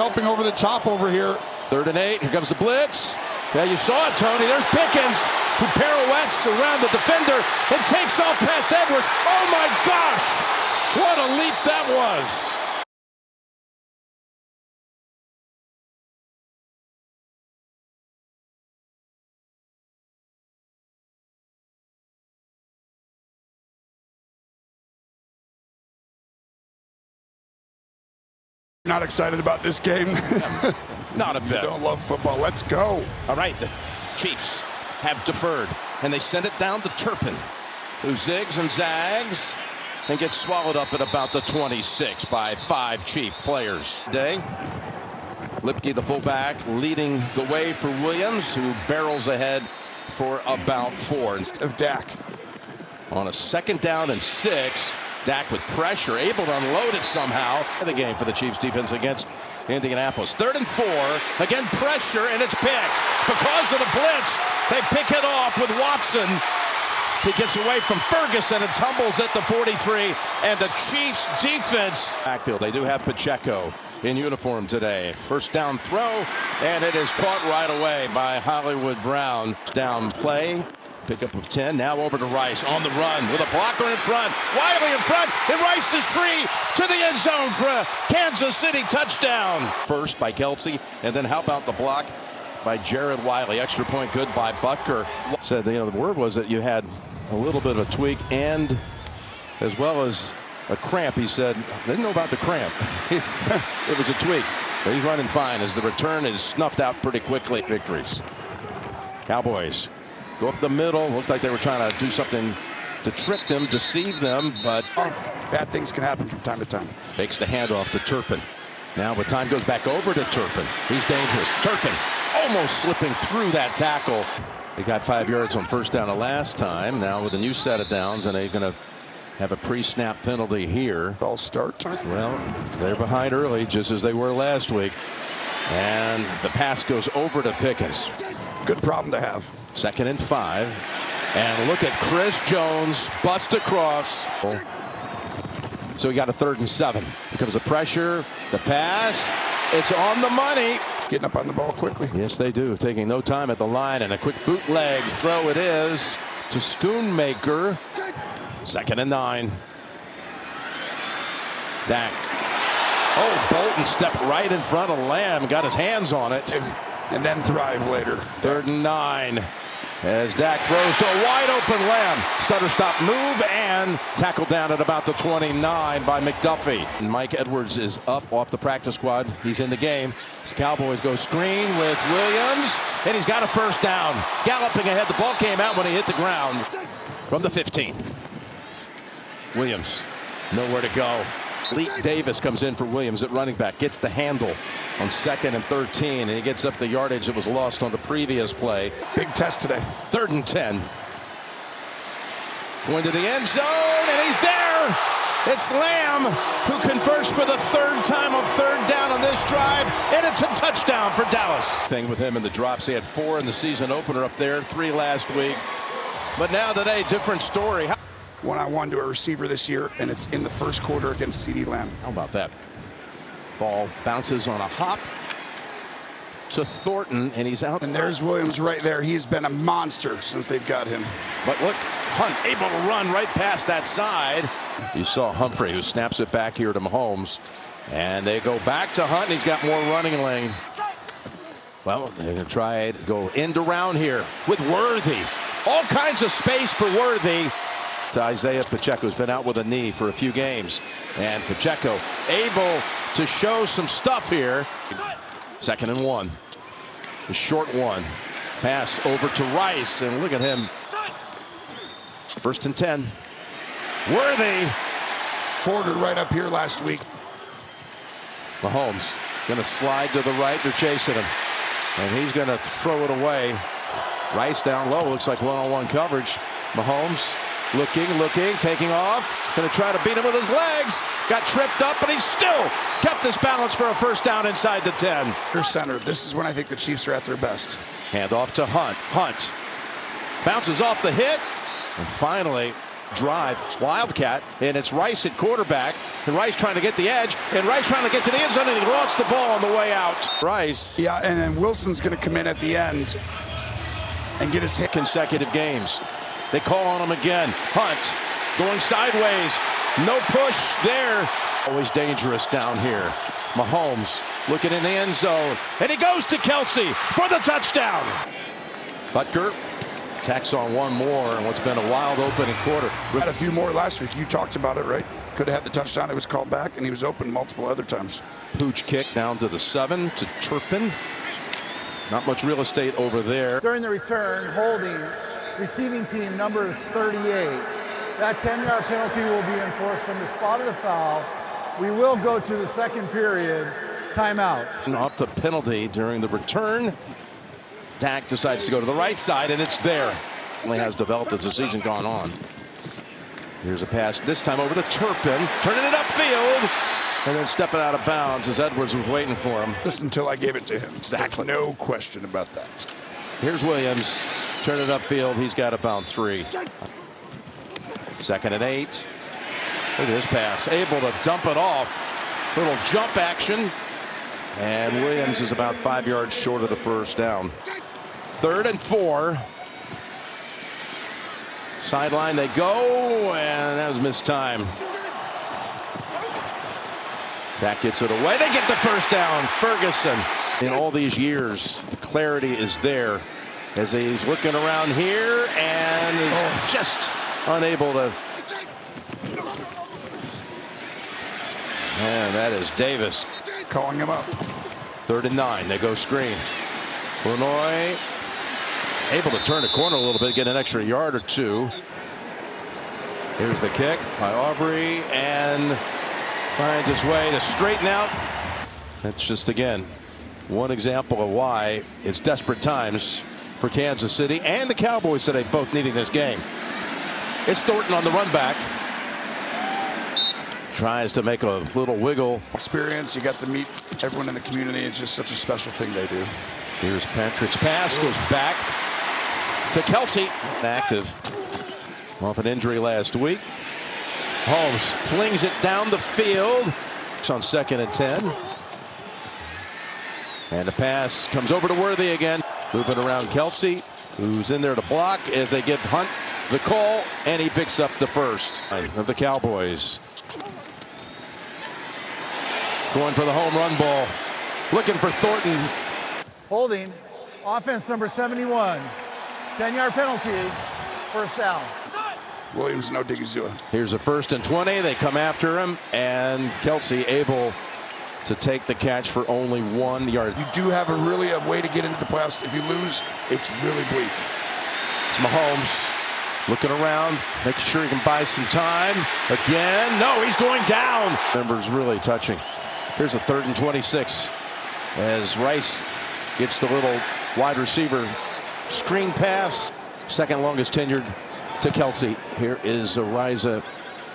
Helping over the top over here. 3rd and 8. Here comes the blitz. Yeah, you saw it, Tony. There's Pickens, who pirouettes around the defender and takes off past Edwards. Oh, my gosh. What a leap that was. Not excited about this game. Not a bit. Don't love football. Let's go. All right, the Chiefs have deferred, and they send it down to Turpin, who zigs and zags and gets swallowed up at about the 26 by 5 Chief players. Lipke, the fullback, leading the way for Williams, who barrels ahead for about 4 instead of Dak. On a 2nd down and 6. Dak with pressure, able to unload it somehow. The game for the Chiefs defense against Indianapolis. 3rd and 4. Again, pressure, and it's picked. Because of the blitz, they pick it off with Watson. He gets away from Ferguson and tumbles at the 43. And the Chiefs defense. Backfield, they do have Pacheco in uniform today. 1st down throw, and it is caught right away by Hollywood Brown. Down play. Pickup of 10. Now over to Rice on the run with a blocker in front. Wiley in front, and Rice is free to the end zone for a Kansas City touchdown. First by Kelsey, and then how about the block by Jared Wiley? Extra point good by Butker. Said the word was that you had a little bit of a tweak and as well as a cramp. He said, didn't know about the cramp. It was a tweak. But he's running fine as the return is snuffed out pretty quickly. Victories. Cowboys go up the middle. Looked like they were trying to do something to trick them, deceive them, but bad things can happen from time to time. Makes the handoff to Turpin. Now the time goes back over to Turpin. He's dangerous. Turpin almost slipping through that tackle. He got 5 yards on 1st down the last time. Now with a new set of downs, and they're going to have a pre-snap penalty here. False start. Well, they're behind early, just as they were last week. And the pass goes over to Pickens. Good problem to have. 2nd and 5. And look at Chris Jones bust across. So we got a 3rd and 7. Here comes the pressure. The pass. It's on the money. Getting up on the ball quickly. Yes, they do. Taking no time at the line. And a quick bootleg throw it is to Schoonmaker. 2nd and 9. Dak. Oh, Bolton stepped right in front of Lamb. Got his hands on it. And then thrive later. 3rd and 9. As Dak throws to a wide open Lamb. Stutter stop move and tackled down at about the 29 by McDuffie. And Mike Edwards is up off the practice squad. He's in the game. As Cowboys go screen with Williams. And he's got a 1st down. Galloping ahead. The ball came out when he hit the ground. From the 15. Williams. Nowhere to go. Lee Davis comes in for Williams at running back. Gets the handle on 2nd and 13. And he gets up the yardage that was lost on the previous play. Big test today. 3rd and 10. Going to the end zone, and he's there. It's Lamb who converts for the 3rd time on 3rd down on this drive. And it's a touchdown for Dallas. Thing with him in the drops. He had 4 in the season opener up there, 3 last week. But now today, different story. One-on-one to a receiver this year, and it's in the 1st quarter against CeeDee Lamb. How about that? Ball bounces on a hop to Thornton, and he's out. And there's Williams right there. He's been a monster since they've got him. But look, Hunt able to run right past that side. You saw Humphrey, who snaps it back here to Mahomes. And they go back to Hunt, and he's got more running lane. Well, they're going to try it, go end around here with Worthy. All kinds of space for Worthy. To Isaiah Pacheco, who's been out with a knee for a few games. And Pacheco able to show some stuff here. 2nd and 1. The short one. Pass over to Rice, and look at him. 1st and 10. Worthy. Porter right up here last week. Mahomes going to slide to the right. They're chasing him. And he's going to throw it away. Rice down low. Looks like one-on-one coverage. Mahomes. Looking, taking off. Going to try to beat him with his legs. Got tripped up, but he still kept his balance for a 1st down inside the 10. They're center. This is when I think the Chiefs are at their best. Hand off to Hunt. Hunt bounces off the hit. And finally, Drive, Wildcat, and it's Rice at quarterback, and Rice trying to get the edge, and Rice trying to get to the end zone, and he lost the ball on the way out. Rice. Yeah, and then Wilson's going to come in at the end and get his hit. Consecutive games. They call on him again. Hunt going sideways. No push there. Always dangerous down here. Mahomes looking in the end zone, and he goes to Kelsey for the touchdown. Butker tacks on one more in what's been a wild opening quarter. Had a few more last week. You talked about it, right? Could have had the touchdown. It was called back, and he was open multiple other times. Pooch kick down to the 7 to Turpin. Not much real estate over there. During the return, holding receiving team number 38. That 10-yard penalty will be enforced from the spot of the foul. We will go to the second period timeout. Off the penalty during the return. Dak decides to go to the right side, and it's there. Only has developed as the season gone on. Here's a pass, this time over to Turpin, turning it upfield, and then stepping out of bounds as Edwards was waiting for him. Just until I gave it to him. Exactly. No question about that. Here's Williams, turn it upfield. He's got about 3. 2nd and 8. Look at this pass, able to dump it off. Little jump action, and Williams is about 5 yards short of the first down. 3rd and 4. Sideline they go, and that was missed time. Dak gets it away. They get the first down. Ferguson. In all these years, the clarity is there as he's looking around here and is just unable to. And that is Davis Calling him up. 3rd and 9. They go screen. Flournoy able to turn the corner a little bit, get an extra yard or 2. Here's the kick by Aubrey, and finds its way to straighten out. That's just, again, one example of why it's desperate times for Kansas City and the Cowboys today, both needing this game. It's Thornton on the run back. Tries to make a little wiggle. Experience, you got to meet everyone in the community. It's just such a special thing they do. Here's Patrick's pass, goes back to Kelsey. Active off an injury last week. Holmes flings it down the field. It's on 2nd and 10. And the pass comes over to Worthy again. Moving around Kelsey, who's in there to block as they give Hunt the call, and he picks up the first of the Cowboys. Going for the home run ball. Looking for Thornton. Holding, offense number 71. 10-yard penalty, first down. Williams, no Digizua. Here's a 1st and 20. They come after him, and Kelsey able to take the catch for only 1 yard. You do have a way to get into the playoffs. If you lose, it's really bleak. Mahomes looking around, making sure he can buy some time. Again, no, he's going down. Denver's really touching. Here's a 3rd and 26 as Rice gets the little wide receiver screen pass. 2nd longest tenured to Kelsey. Here is Ariza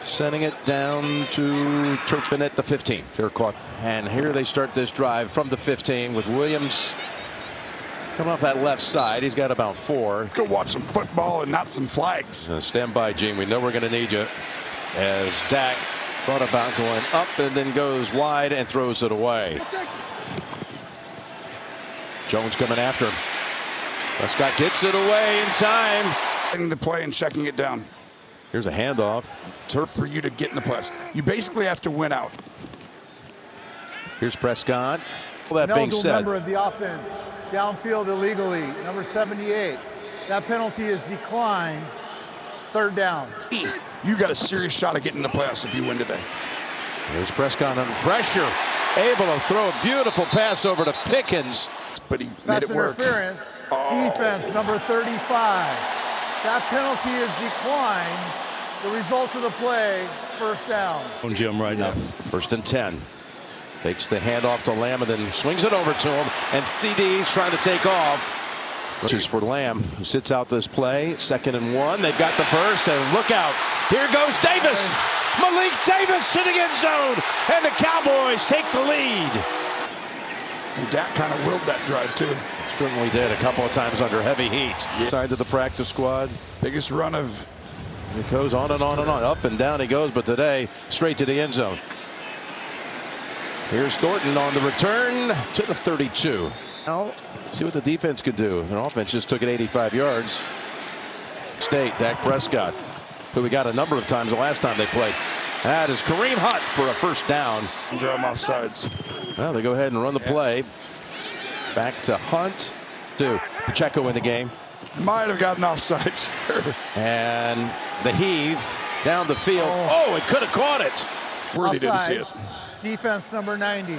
sending it down to Turpin at the 15. Fair caught. And here they start this drive from the 15 with Williams coming off that left side. He's got about 4. Go watch some football and not some flags. Stand by, Gene. We know we're going to need you. As Dak thought about going up and then goes wide and throws it away. Jones coming after him. Prescott gets it away in time. Getting the play and checking it down. Here's a handoff. For you to get in the playoffs. You basically have to win out. Here's Prescott. Well, that being said, member of the offense downfield illegally, number 78. That penalty is declined. 3rd down. You got a serious shot at getting in the playoffs if you win today. Here's Prescott under pressure, able to throw a beautiful pass over to Pickens. But he made it work. Interference. Defense number 35. That penalty is declined. The result of the play, first down. On Jim right now. 1st and 10. Takes the handoff to Lamb and then swings it over to him. And CD's trying to take off. This is for Lamb, who sits out this play. 2nd and 1. They've got the first, and look out. Here goes Davis. Malik Davis sitting in zone. And the Cowboys take the lead. And Dak kind of willed that drive, too. Certainly did a couple of times under heavy heat. Yeah. Signed to the practice squad. Biggest run of It goes on and on and on. Up and down he goes, but today straight to the end zone. Here's Thornton on the return to the 32. Now, see what the defense could do. Their offense just took it 85 yards. State, Dak Prescott, who we got a number of times the last time they played. That is Kareem Hunt for a first down. Draw him off sides. Well, they go ahead and run the play. Back to Hunt. To Pacheco in the game. Might have gotten off sides. And the heave down the field. Oh, it could have caught it. Worthy didn't see it. Defense number 90.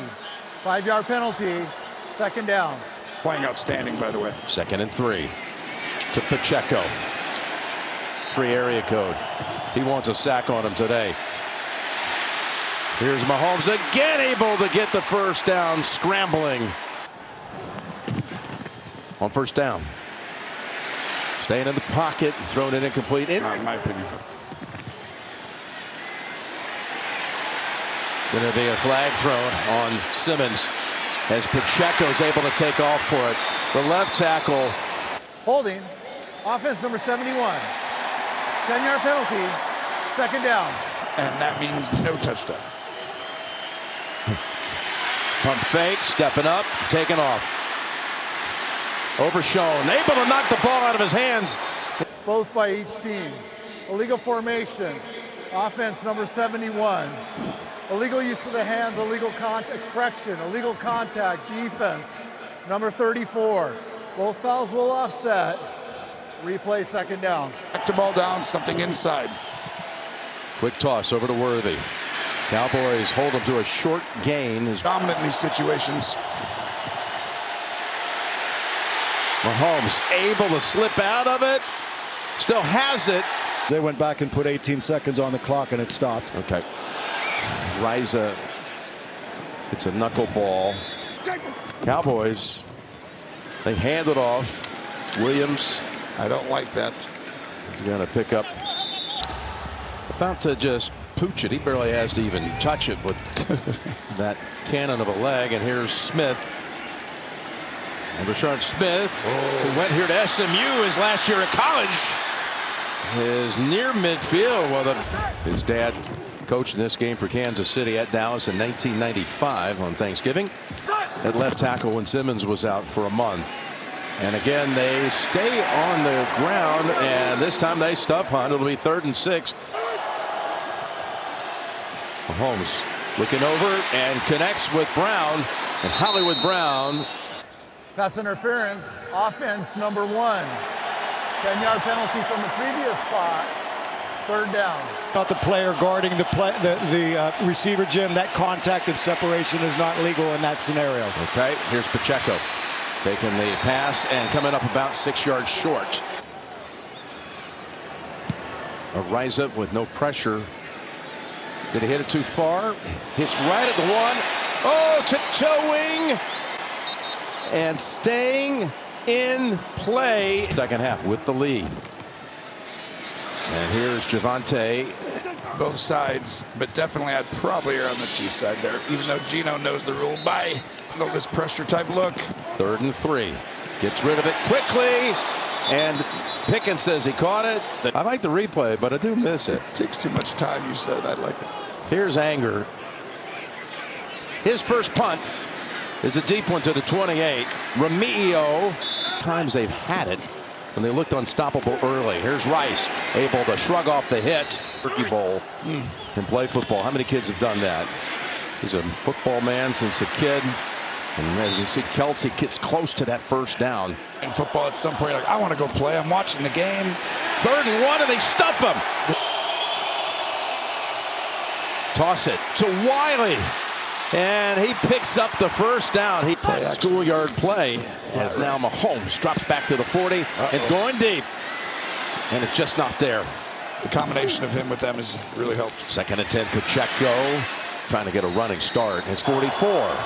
5-yard penalty. Second down. Playing outstanding, by the way. 2nd and 3 to Pacheco. 3 area code. He wants a sack on him today. Here's Mahomes again, able to get the first down, scrambling. On first down. Staying in the pocket, throwing it incomplete. In my opinion. Going to be a flag thrown on Simmons as Pacheco is able to take off for it. The left tackle. Holding. Offense number 71. 10-yard penalty. Second down. And that means no touchdown. Pump fake, stepping up, taking off. Overshown, able to knock the ball out of his hands. Both by each team. Illegal formation. Offense number 71. Illegal use of the hands, illegal contact, correction, illegal contact, defense. Number 34. Both fouls will offset. Replay second down. Back the ball down, something inside. Quick toss over to Worthy. Cowboys hold him to a short gain. Dominant in these situations. Mahomes able to slip out of it. Still has it. They went back and put 18 seconds on the clock and it stopped. Okay. Riza. It's a knuckleball. Cowboys. They hand it off. Williams. I don't like that. He's going to pick up. About to just pooch it. He barely has to even touch it with that cannon of a leg. And here's Smith. And Rashard Smith, who went here to SMU his last year at college, is near midfield. Well, his dad coached in this game for Kansas City at Dallas in 1995 on Thanksgiving. At left tackle when Simmons was out for a month. And again, they stay on the ground, and this time they stuff Hunt. It'll be 3rd and 6. Mahomes looking over and connects with Brown, and Hollywood Brown. Pass interference. Offense number 1. 10-yard penalty from the previous spot. Third down. Not the player guarding the receiver, Jim. That contact and separation is not legal in that scenario. Okay, here's Pacheco taking the pass and coming up about 6 yards short. A rise up with no pressure. Did he hit it too far? Hits right at the 1. Oh, tiptoeing and staying in play. Second half with the lead. And here's Javonte. Both sides, but definitely I'd probably err on the Chiefs side there, even though Gino knows the rule by this pressure type look. 3rd and 3. Gets rid of it quickly. And Pickens says he caught it. I like the replay, but I do miss it. Takes too much time, you said. I like it. Here's Anger. His first punt is a deep one to the 28. Remigio. Times they've had it when they looked unstoppable early. Here's Rice, able to shrug off the hit. Turkey Bowl and play football. How many kids have done that? He's a football man since a kid. And as you see, Kelsey gets close to that first down. In football, at some point, like, I want to go play. I'm watching the game. 3rd and 1, and they stuff him. Toss it to Wiley. And he picks up the first down. He plays schoolyard play as now Mahomes drops back to the 40. It's going deep. And it's just not there. The combination of him with them has really helped. 2nd and 10, Pacheco trying to get a running start. It's 44.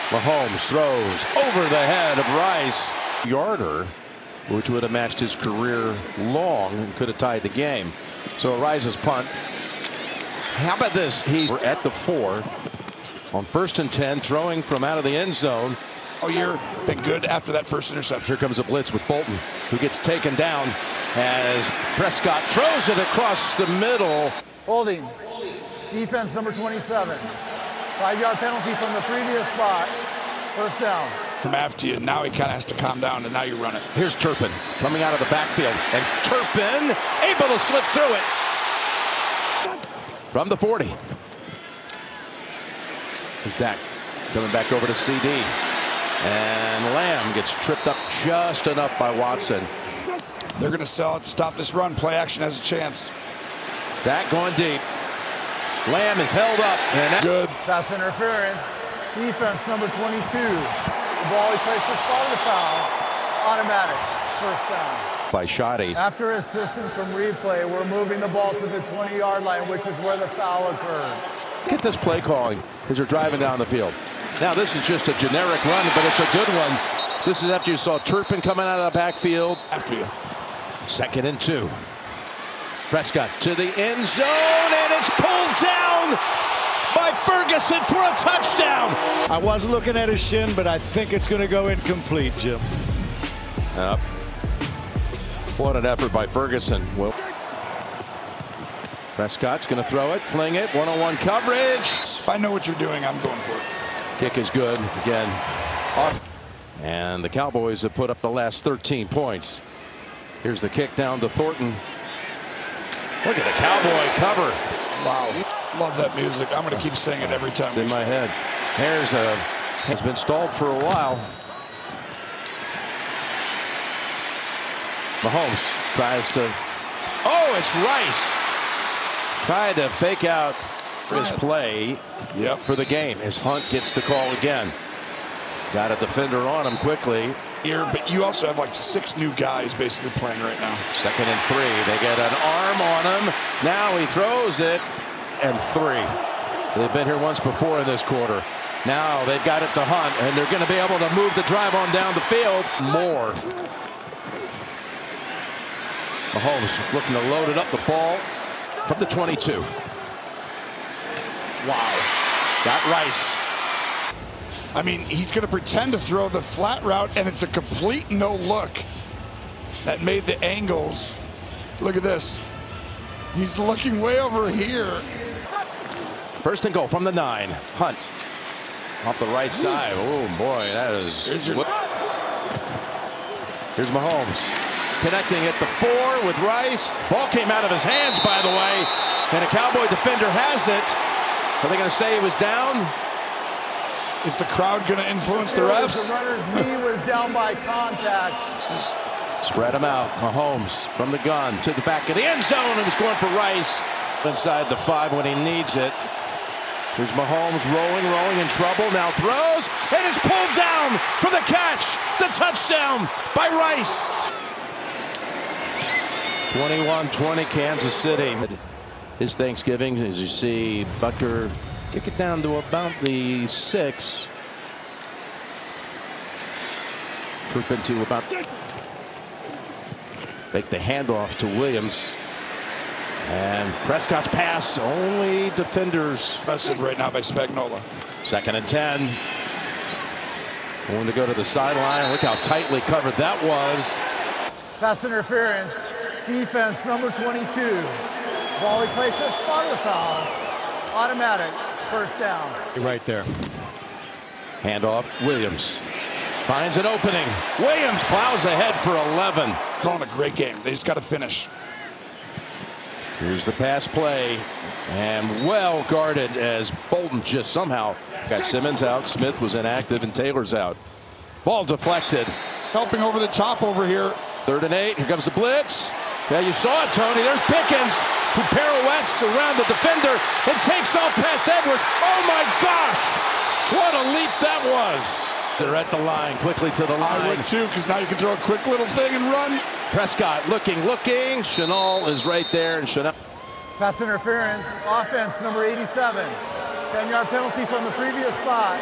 Mahomes throws over the head of Rice. Yarder, which would have matched his career long and could have tied the game. So Rice's punt. How about this? He's at the 4 on 1st and 10, throwing from out of the end zone. all year. Been good after that first interception. Here comes a blitz with Bolton, who gets taken down as Prescott throws it across the middle. Holding. Defense number 27. 5-yard penalty from the previous spot. First down. From after you, now he kind of has to calm down, and now you run it. Here's Turpin coming out of the backfield, and Turpin able to slip through it from the 40. Here's Dak coming back over to CD, and Lamb gets tripped up just enough by Watson. They're going to sell it to stop this run. Play action has a chance. Dak going deep. Lamb is held up, and Good. Pass interference. Defense number 22. The ball he placed the spot of the foul. Automatic. First down. by Shoddy. After assistance from replay, we're moving the ball to the 20-yard line, which is where the foul occurred. Get this play calling as they're driving down the field. Now this is just a generic run, but it's a good one. This is after you saw Turpin coming out of the backfield. After you. 2nd and 2. Prescott to the end zone, and it's pulled down by Ferguson for a touchdown. I was looking at his shin, but I think it's going to go incomplete, Jim. Yep. What an effort by Ferguson. Well, Prescott's going to throw it, fling it, one-on-one coverage. If I know what you're doing, I'm going for it. Kick is good again. Off. And the Cowboys have put up the last 13 points. Here's the kick down to Thornton. Look at the Cowboy cover. Wow. Love that music. I'm going to keep saying it every time. It's in my head. Has been stalled for a while. Mahomes tries to. Oh, it's Rice. Tried to fake out his play for the game as Hunt gets the call again. Got a defender on him quickly. Here, but you also have like 6 new guys basically playing right now. 2nd and 3. They get an arm on him. Now he throws it, and 3. They've been here once before in this quarter. Now they've got it to Hunt, and they're going to be able to move the drive on down the field more. Mahomes looking to load it up the ball from the 22. Wow. Got Rice. I mean, he's going to pretend to throw the flat route, and it's a complete no-look that made the angles. Look at this. He's looking way over here. 1st and goal from the 9. Hunt off the right side. Oh, boy, that is... Here's Mahomes connecting at the 4 with Rice. Ball came out of his hands, by the way, and a Cowboy defender has it. Are they going to say he was down? Is the crowd going to influence the refs? The runner's knee was down by contact. Spread him out. Mahomes from the gun to the back of the end zone, and was going for Rice inside the 5 when he needs it. Here's Mahomes rolling in trouble. Now throws, and it's pulled down for the catch. The touchdown by Rice. 21-20 Kansas City. His Thanksgiving, as you see, Butker kick it down to about the 6. Troop into about. Fake the handoff to Williams. And Prescott's pass, only defenders. Impressive right now by Spagnuolo. 2nd and 10. Going to go to the sideline. Look how tightly covered that was. Pass interference. Defense number 22. Ball he placed at spot of the foul. Automatic. 1st down. Right there. Handoff. Williams finds an opening. Williams plows ahead for 11. Throwing a great game. They just got to finish. Here's the pass play, and well guarded as Bolton just somehow got Simmons out. Smith was inactive, and Taylor's out. Ball deflected. Helping over the top over here. 3rd and 8. Here comes the blitz. Yeah, you saw it, Tony. There's Pickens, who pirouettes around the defender and takes off past Edwards. Oh my gosh! What a leap that was. They're at the line, quickly to the line. I would too, because now you can throw a quick little thing and run. Prescott looking. Chenal is right there, and Chenal. Pass interference. Offense number 87. 10-yard penalty from the previous spot.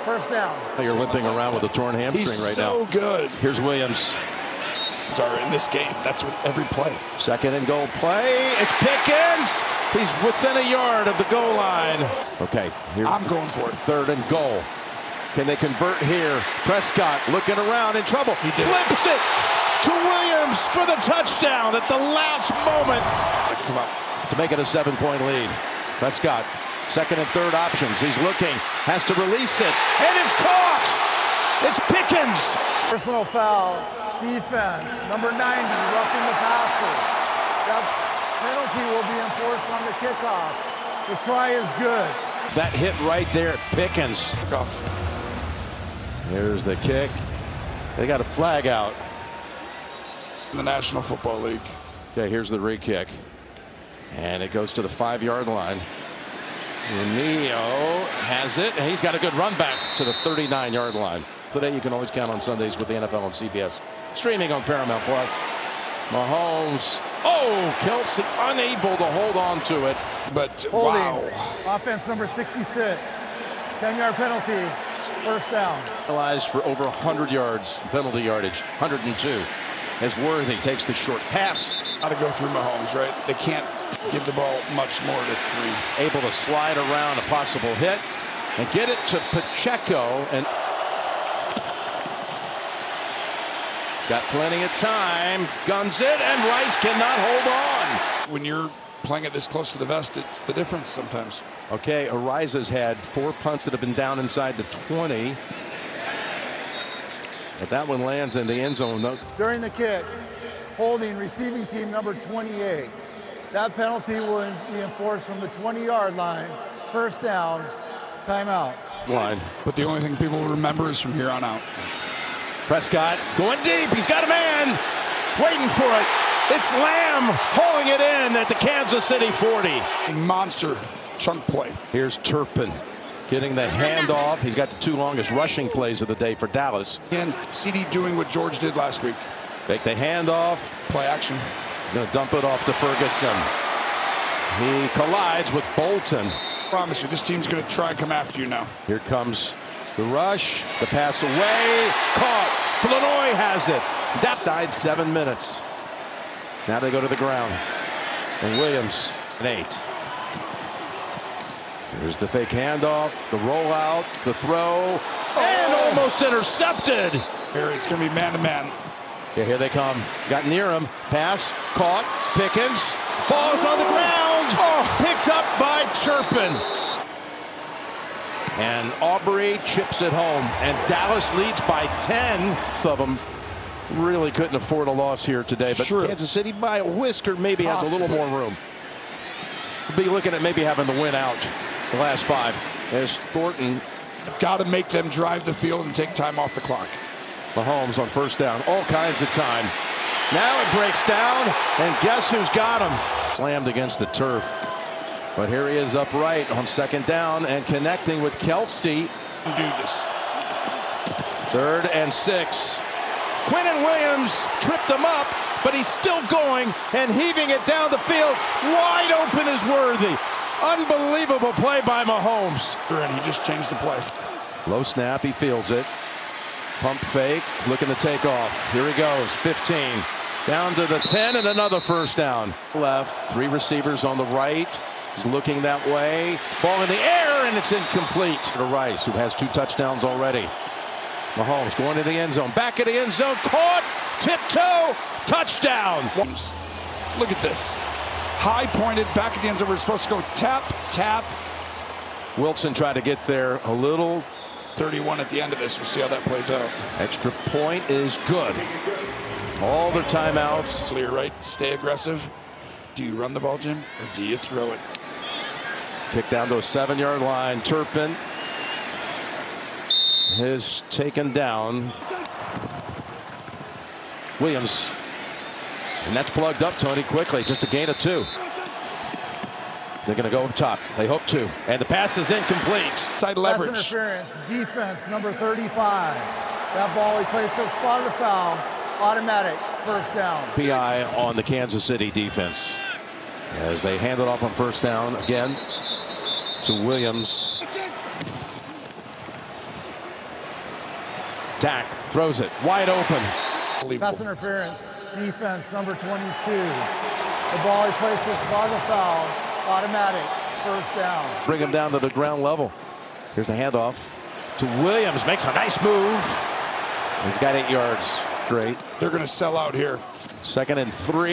1st down. You're limping around with a torn hamstring right now. He's so good. Here's Williams. Sorry, in this game, that's what every play. 2nd and goal play. It's Pickens. He's within a yard of the goal line. Okay, I'm going for it. 3rd and goal. Can they convert here? Prescott looking around, in trouble. He did. Flips it to Williams for the touchdown at the last moment. Come on. To make it a 7-point lead. Prescott, second and third options. He's looking, has to release it, and it's caught. It's Pickens. Personal foul, defense, number 90, roughing the passer. That penalty will be enforced on the kickoff. The try is good. That hit right there at Pickens. Off. Here's the kick. They got a flag out. In the National Football League. Okay, here's the re-kick. And it goes to the 5-yard line. Neo has it, and he's got a good run back to the 39-yard line. Today you can always count on Sundays with the NFL on CBS. Streaming on Paramount Plus. Mahomes, Kelsey unable to hold on to it. But Holding. wow. Offense number 66. 10-yard penalty. First down. Penalized for over 100 yards, penalty yardage, 102. As Worthy takes the short pass. Got to go through Mahomes, right? They can't give the ball much more to 3. Able to slide around a possible hit and get it to Pacheco. And he's got plenty of time. Guns it, and Rice cannot hold on. When you're playing it this close to the vest, it's the difference sometimes. Okay, Ariza's had 4 punts that have been down inside the 20. But that one lands in the end zone. During the kick, holding receiving team number 28. That penalty will be enforced from the 20-yard line. First down, timeout. Line. But the only thing people will remember is from here on out. Prescott going deep. He's got a man waiting for it. It's Lamb hauling it in at the Kansas City 40. A monster chunk play. Here's Turpin getting the handoff. He's got the 2 longest rushing plays of the day for Dallas. And CD doing what George did last week. Take the handoff. Play action. Going to dump it off to Ferguson. He collides with Bolton. I promise you, this team's going to try and come after you now. Here comes the rush. The pass away. Caught. Flournoy has it. That side 7 minutes. Now they go to the ground. And Williams, an 8. Here's the fake handoff, the rollout, the throw, and almost intercepted. Here, it's going to be man-to-man. Yeah, here they come. Got near him. Pass, caught, Pickens. Ball's on the ground. Picked up by Turpin. And Aubrey chips it home. And Dallas leads by 10 of them. Really couldn't afford a loss here today. But Sure. Kansas City by a whisker maybe has a little more room. We'll be looking at maybe having the win out the last 5. As Thornton. Got to make them drive the field and take time off the clock. Mahomes on first down. All kinds of time. Now it breaks down. And guess who's got him? Slammed against the turf. But here he is upright on second down and connecting with Kelsey. Do this. 3rd and 6. Quinnen Williams tripped him up, but he's still going and heaving it down the field. Wide open is Worthy. Unbelievable play by Mahomes. And he just changed the play. Low snap, he fields it. Pump fake, looking to take off. Here he goes, 15. Down to the 10 and another first down. Left, 3 receivers on the right. He's looking that way. Ball in the air, and it's incomplete. To Rice, who has 2 touchdowns already. Mahomes going to the end zone. Back of the end zone, caught, tiptoe, touchdown. Look at this. High pointed, back at the end zone. We're supposed to go tap, tap. Wilson tried to get there a little. 31 at the end of this. We'll see how that plays out. Extra point is good. All their timeouts. Clear, right? Stay aggressive. Do you run the ball, Jim, or do you throw it? Kick down to a 7-yard line. Turpin is taken down. Williams. And that's plugged up, Tony, quickly. Just a gain of 2. They're going to go up top. They hope to. And the pass is incomplete. Side leverage. Pass interference, defense, number 35. That ball he placed at spot of the foul. Automatic, first down. PI on the Kansas City defense. As they hand it off on first down again to Williams. Dak throws it wide open. Pass interference, defense, number 22. The ball he placed at spot of the foul. Automatic, first down. Bring him down to the ground level. Here's the handoff. to Williams. Makes a nice move. He's got 8 yards. Great. They're going to sell out here. 2nd and 3.